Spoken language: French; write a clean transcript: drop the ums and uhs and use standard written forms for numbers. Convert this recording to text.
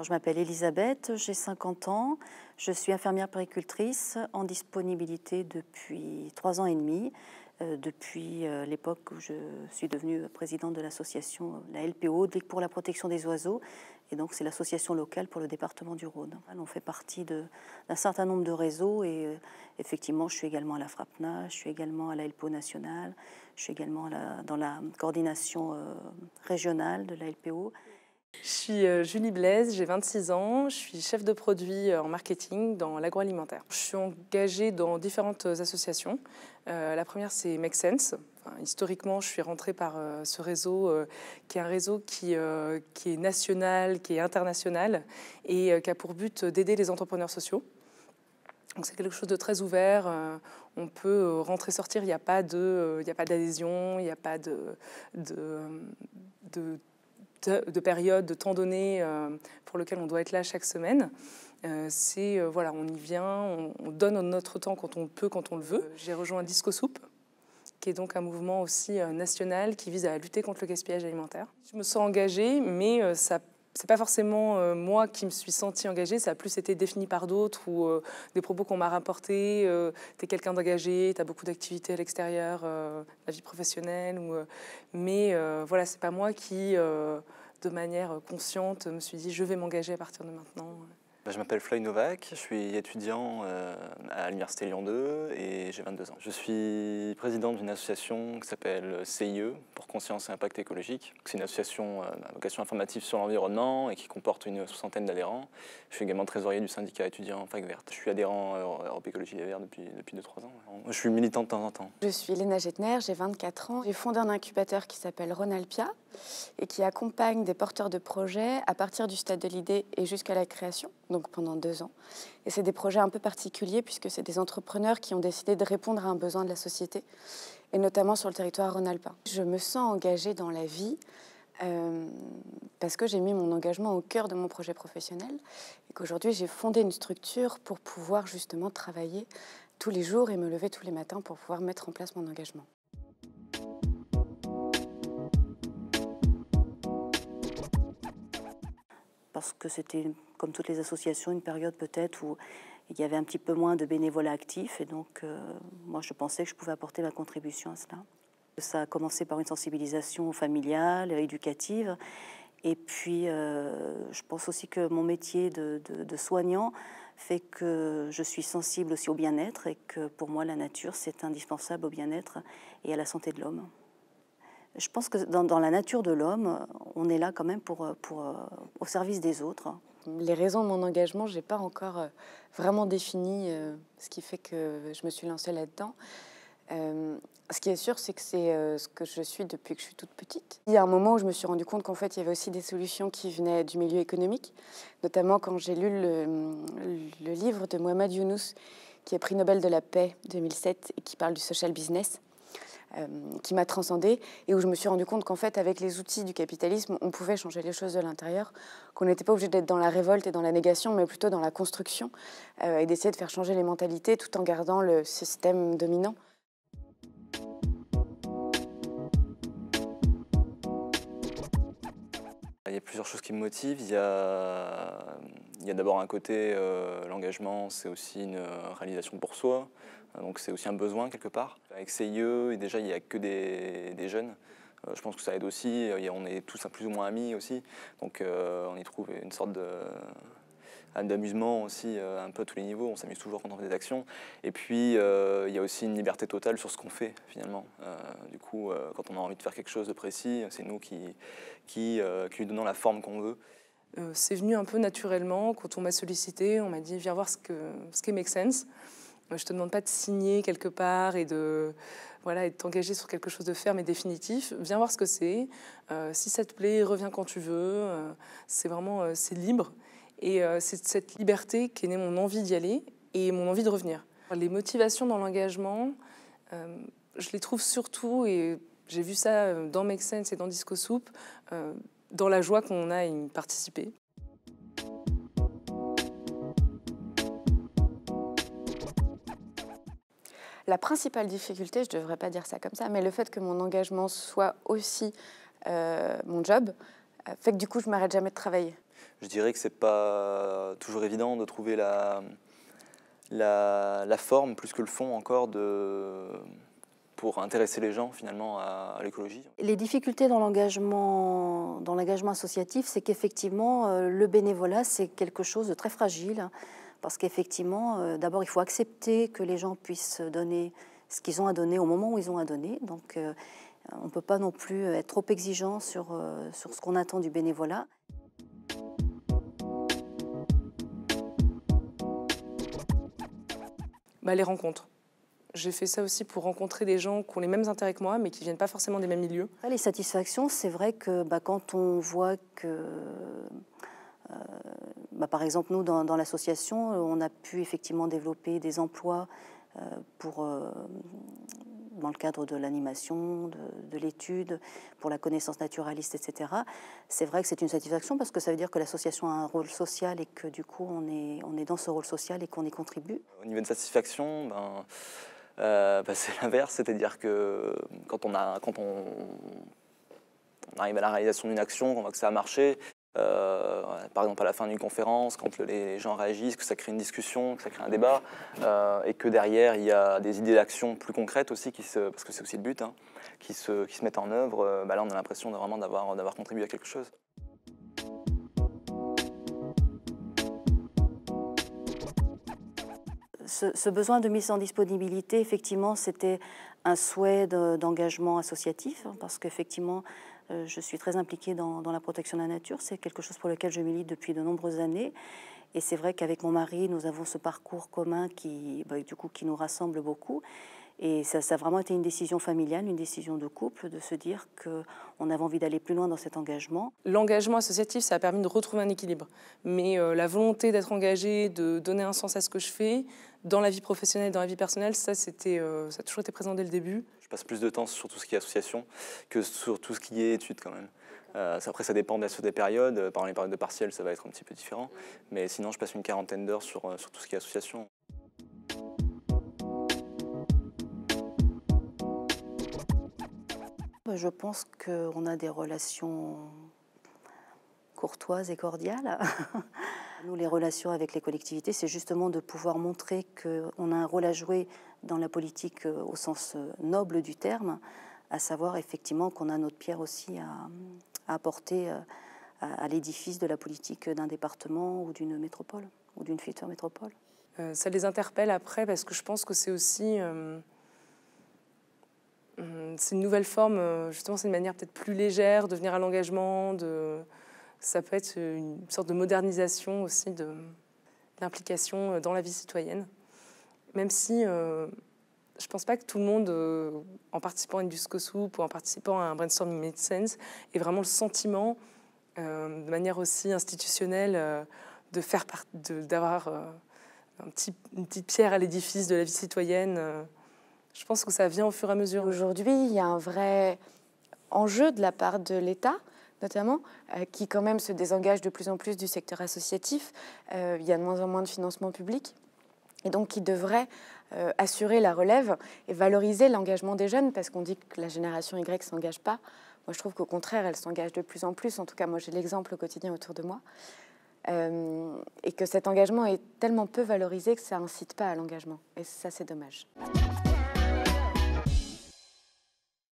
Alors, je m'appelle Elisabeth, j'ai 50 ans, je suis infirmière puéricultrice en disponibilité depuis 3 ans et demi, depuis l'époque où je suis devenue présidente de l'association, la LPO, Ligue pour la protection des oiseaux, et donc c'est l'association locale pour le département du Rhône. On fait partie d'un certain nombre de réseaux et effectivement je suis également à la FRAPNA, je suis également à la LPO nationale, je suis également dans la coordination régionale de la LPO. Je suis Julie Blaise, j'ai 26 ans, je suis chef de produit en marketing dans l'agroalimentaire. Je suis engagée dans différentes associations. La première, c'est Make Sense. Enfin, historiquement, je suis rentrée par ce réseau qui est un réseau qui est national, qui est international et qui a pour but d'aider les entrepreneurs sociaux. Donc c'est quelque chose de très ouvert, on peut rentrer-sortir, il n'y a pas d'adhésion, il n'y a pas de période, de temps donné pour lequel on doit être là chaque semaine. Voilà, on y vient, on donne notre temps quand on peut, quand on le veut. J'ai rejoint Disco Soup, qui est donc un mouvement aussi national qui vise à lutter contre le gaspillage alimentaire. Je me sens engagée, mais c'est pas forcément moi qui me suis sentie engagée, ça a plus été défini par d'autres ou des propos qu'on m'a rapportés. T'es quelqu'un d'engagé, t'as beaucoup d'activités à l'extérieur, la vie professionnelle. Mais voilà, c'est pas moi qui, de manière consciente, me suis dit je vais m'engager à partir de maintenant. Je m'appelle Floyd Novak, je suis étudiant à l'Université Lyon 2 et j'ai 22 ans. Je suis président d'une association qui s'appelle CIE, pour Conscience et Impact Écologique. C'est une association à vocation informative sur l'environnement et qui comporte une 60aine d'adhérents. Je suis également trésorier du syndicat étudiant Fac Verte. Je suis adhérent à Europe Écologie Les Verts depuis 2-3 ans. Je suis militant de temps en temps. Je suis Léna Gettner, j'ai 24 ans. J'ai fondé un incubateur qui s'appelle Rhône-Alpia et qui accompagne des porteurs de projets à partir du stade de l'idée et jusqu'à la création, donc pendant 2 ans. Et c'est des projets un peu particuliers puisque c'est des entrepreneurs qui ont décidé de répondre à un besoin de la société, et notamment sur le territoire rhône-alpin. Je me sens engagée dans la vie parce que j'ai mis mon engagement au cœur de mon projet professionnel et qu'aujourd'hui j'ai fondé une structure pour pouvoir justement travailler tous les jours et me lever tous les matins pour pouvoir mettre en place mon engagement. Parce que c'était, comme toutes les associations, une période peut-être où il y avait un petit peu moins de bénévolat actif. Et donc, moi, je pensais que je pouvais apporter ma contribution à cela. Ça a commencé par une sensibilisation familiale, éducative. Et puis, je pense aussi que mon métier de soignant fait que je suis sensible aussi au bien-être et que pour moi, la nature, c'est indispensable au bien-être et à la santé de l'homme. Je pense que dans la nature de l'homme, on est là quand même au service des autres. Les raisons de mon engagement, je n'ai pas encore vraiment défini ce qui fait que je me suis lancée là-dedans. Ce qui est sûr, c'est que c'est ce que je suis depuis que je suis toute petite. Il y a un moment où je me suis rendu compte qu'en fait, il y avait aussi des solutions qui venaient du milieu économique, notamment quand j'ai lu le livre de Mohamed Younous, qui est prix Nobel de la paix 2007 et qui parle du social business. Qui m'a transcendée et où je me suis rendu compte qu'en fait, avec les outils du capitalisme, on pouvait changer les choses de l'intérieur, qu'on n'était pas obligé d'être dans la révolte et dans la négation, mais plutôt dans la construction et d'essayer de faire changer les mentalités tout en gardant le système dominant. Il y a plusieurs choses qui me motivent. Il y a d'abord un côté, l'engagement, c'est aussi une réalisation pour soi. Donc c'est aussi un besoin quelque part. Avec CIE, et déjà il n'y a que des jeunes. Je pense que ça aide aussi. On est tous plus ou moins amis aussi. Donc on y trouve une sorte d'amusement aussi, un peu à tous les niveaux. On s'amuse toujours quand on fait des actions. Et puis il y a aussi une liberté totale sur ce qu'on fait finalement. Du coup, quand on a envie de faire quelque chose de précis, c'est nous qui lui donnons la forme qu'on veut. C'est venu un peu naturellement. Quand on m'a sollicité, on m'a dit viens voir ce qu'est Make Sense. Je ne te demande pas de signer quelque part et de t'engager sur quelque chose de ferme et définitif. Viens voir ce que c'est. Si ça te plaît, reviens quand tu veux. C'est vraiment c'est libre. Et c'est cette liberté qu'est née mon envie d'y aller et mon envie de revenir. Les motivations dans l'engagement, je les trouve surtout, et j'ai vu ça dans Make Sense et dans Disco Soup, dans la joie qu'on a à y participer. La principale difficulté, je ne devrais pas dire ça comme ça, mais le fait que mon engagement soit aussi mon job, fait que du coup, je ne m'arrête jamais de travailler. Je dirais que c'est pas toujours évident de trouver la forme plus que le fond encore pour intéresser les gens finalement à l'écologie. Les difficultés dans l'engagement associatif, c'est qu'effectivement le bénévolat c'est quelque chose de très fragile, parce qu'effectivement d'abord il faut accepter que les gens puissent donner ce qu'ils ont à donner au moment où ils ont à donner. Donc on ne peut pas non plus être trop exigeant sur ce qu'on attend du bénévolat. Les rencontres. J'ai fait ça aussi pour rencontrer des gens qui ont les mêmes intérêts que moi, mais qui ne viennent pas forcément des mêmes milieux. Les satisfactions, c'est vrai que quand on voit que, par exemple, nous, dans l'association, on a pu effectivement développer des emplois dans le cadre de l'animation, de l'étude, pour la connaissance naturaliste, etc. C'est vrai que c'est une satisfaction parce que ça veut dire que l'association a un rôle social et que du coup on est dans ce rôle social et qu'on y contribue. Au niveau de satisfaction, c'est l'inverse, c'est-à-dire que quand on arrive à la réalisation d'une action, qu'on voit que ça a marché, par exemple à la fin d'une conférence, quand les gens réagissent, que ça crée une discussion, que ça crée un débat, et que derrière il y a des idées d'action plus concrètes aussi, parce que c'est aussi le but, qui se mettent en œuvre, là on a l'impression vraiment d'avoir contribué à quelque chose. Ce besoin de mise en disponibilité, effectivement, c'était un souhait d'engagement associatif, parce qu'effectivement, je suis très impliquée dans la protection de la nature. C'est quelque chose pour lequel je milite depuis de nombreuses années. Et c'est vrai qu'avec mon mari, nous avons ce parcours commun qui nous rassemble beaucoup. Et ça a vraiment été une décision familiale, une décision de couple, de se dire qu'on avait envie d'aller plus loin dans cet engagement. L'engagement associatif, ça a permis de retrouver un équilibre. Mais la volonté d'être engagée, de donner un sens à ce que je fais, dans la vie professionnelle, dans la vie personnelle, ça a toujours été présent dès le début. Je passe plus de temps sur tout ce qui est association que sur tout ce qui est études quand même. Après, ça dépend bien sûr des périodes. Par exemple, les périodes de partiel, ça va être un petit peu différent. Mais sinon, je passe une quarantaine d'heures sur tout ce qui est association. Je pense qu'on a des relations courtoises et cordiales. Nous, les relations avec les collectivités, c'est justement de pouvoir montrer qu'on a un rôle à jouer dans la politique au sens noble du terme, à savoir effectivement qu'on a notre pierre aussi à apporter à l'édifice de la politique d'un département ou d'une métropole, ou d'une future métropole. Ça les interpelle après parce que je pense que c'est aussi... c'est une nouvelle forme, justement c'est une manière peut-être plus légère de venir à l'engagement, ça peut être une sorte de modernisation aussi de l'implication dans la vie citoyenne. Même si je ne pense pas que tout le monde, en participant à une disco-soup ou en participant à un brainstorming made sense, ait vraiment le sentiment, de manière aussi institutionnelle, d'avoir une petite pierre à l'édifice de la vie citoyenne. Je pense que ça vient au fur et à mesure. Aujourd'hui, il y a un vrai enjeu de la part de l'État, notamment, qui quand même se désengage de plus en plus du secteur associatif. Il y a de moins en moins de financement public, et donc qui devrait assurer la relève et valoriser l'engagement des jeunes, parce qu'on dit que la génération Y ne s'engage pas. Moi, je trouve qu'au contraire, elle s'engage de plus en plus. En tout cas, moi, j'ai l'exemple au quotidien autour de moi. Et que cet engagement est tellement peu valorisé que ça incite pas à l'engagement. Et ça, c'est dommage.